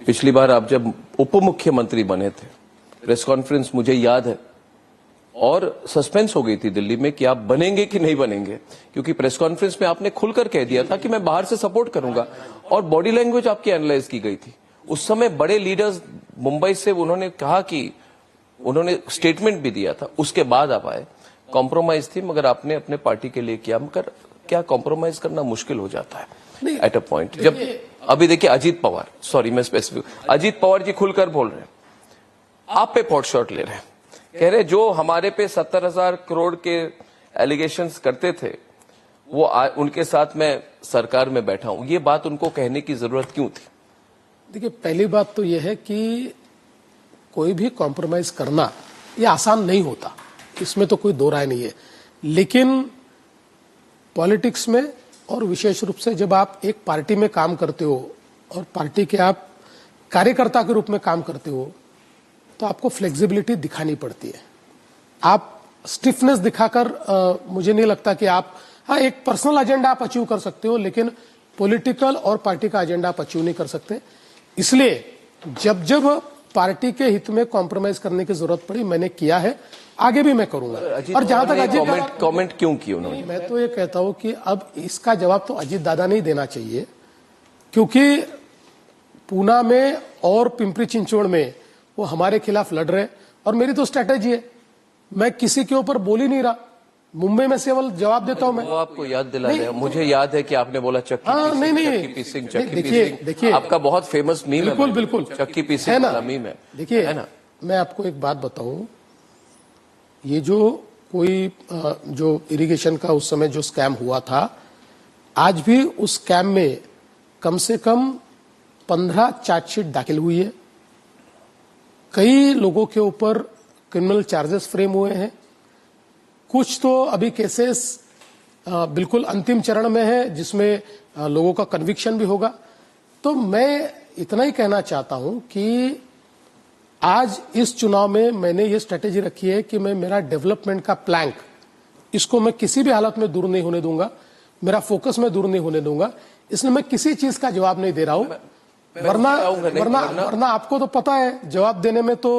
पिछली बार आप जब उप मुख्यमंत्री बने थे, प्रेस कॉन्फ्रेंस मुझे याद है और सस्पेंस हो गई थी दिल्ली में कि आप बनेंगे कि नहीं बनेंगे, क्योंकि प्रेस कॉन्फ्रेंस में आपने खुलकर कह दिया था कि मैं बाहर से सपोर्ट करूंगा और बॉडी लैंग्वेज आपकी एनालाइज की गई थी। उस समय बड़े लीडर्स मुंबई से उन्होंने कहा कि उन्होंने स्टेटमेंट भी दिया था, उसके बाद आप आए। कॉम्प्रोमाइज थी मगर आपने अपने पार्टी के लिए किया, मगर क्या कॉम्प्रोमाइज करना मुश्किल हो जाता है एट अ पॉइंट जब अभी देखिए अजीत पवार, सॉरी मैं स्पेसिफिक, अजीत पवार जी खुलकर बोल रहे हैं, आप पे पॉट शॉट ले रहे हैं, कह रहे जो हमारे पे 70,000 करोड़ के एलिगेशंस करते थे वो उनके साथ मैं सरकार में बैठा हूं। ये बात उनको कहने की जरूरत क्यों थी? देखिए, पहली बात तो यह है कि कोई भी कॉम्प्रोमाइज करना ये आसान नहीं होता, इसमें तो कोई दो राय नहीं है। लेकिन पॉलिटिक्स में और विशेष रूप से जब आप एक पार्टी में काम करते हो और पार्टी के आप कार्यकर्ता के रूप में काम करते हो तो आपको फ्लेक्सिबिलिटी दिखानी पड़ती है। आप स्टिफनेस दिखाकर मुझे नहीं लगता कि आप, हाँ, एक पर्सनल एजेंडा आप अचीव कर सकते हो लेकिन पॉलिटिकल और पार्टी का एजेंडा आप अचीव नहीं कर सकते। इसलिए जब जब पार्टी के हित में कॉम्प्रोमाइज करने की जरूरत पड़ी मैंने किया है, आगे भी मैं करूंगा। और जहां तक अजीत कमेंट क्यों की उन्होंने? मैं तो ये कहता हूं कि अब इसका जवाब तो अजीत दादा नहीं देना चाहिए, क्योंकि पूना में और पिंपरी चिंचवड़ में वो हमारे खिलाफ लड़ रहे और मेरी तो स्ट्रेटेजी है, मैं किसी के ऊपर बोल ही नहीं रहा, मुंबई में केवल जवाब देता हूं मैं। वो आपको याद दिला रहे हैं, मुझे याद है कि आपने बोला चक्की पीसिंग, देखिए आपका बहुत फेमस मीम है, बिल्कुल चक्की पीसिंग वाला मीम है। देखिए, मैं आपको एक बात बताऊं, ये जो कोई जो इरिगेशन का उस समय जो स्कैम हुआ था, आज भी उस स्कैम में कम से कम 15 चार्जशीट दाखिल हुई है, कई लोगों के ऊपर क्रिमिनल चार्जेस फ्रेम हुए हैं, कुछ तो अभी केसेस बिल्कुल अंतिम चरण में है जिसमें लोगों का कन्विक्शन भी होगा। तो मैं इतना ही कहना चाहता हूं कि आज इस चुनाव में मैंने ये स्ट्रेटेजी रखी है कि मैं मेरा डेवलपमेंट का प्लैंक, इसको मैं किसी भी हालत में दूर नहीं होने दूंगा, मेरा फोकस मैं दूर नहीं होने दूंगा। इसलिए मैं किसी चीज का जवाब नहीं दे रहा हूं, वरना आपको तो पता है जवाब देने में तो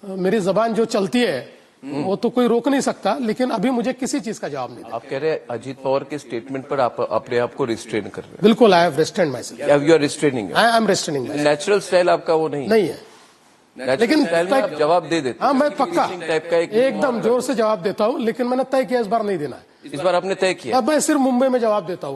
मेरी जबान जो चलती है वो तो कोई रोक नहीं सकता, लेकिन अभी मुझे किसी चीज का जवाब नहीं देना। आप कह रहे हैं अजीत पवार के स्टेटमेंट पर आप अपने आप को रिस्ट्रेन कर रहे हैं? बिल्कुल, I have restrained myself. You are restraining? I am restraining. Natural style आपका वो नहीं है, लेकिन आप जवाब दे देते? हाँ, मैं पक्का टाइप का एकदम जोर से जवाब देता हूँ, लेकिन मैंने तय किया इस बार नहीं देना है। इस बार आपने तय किया? अब मैं सिर्फ मुंबई में जवाब देता हूँ।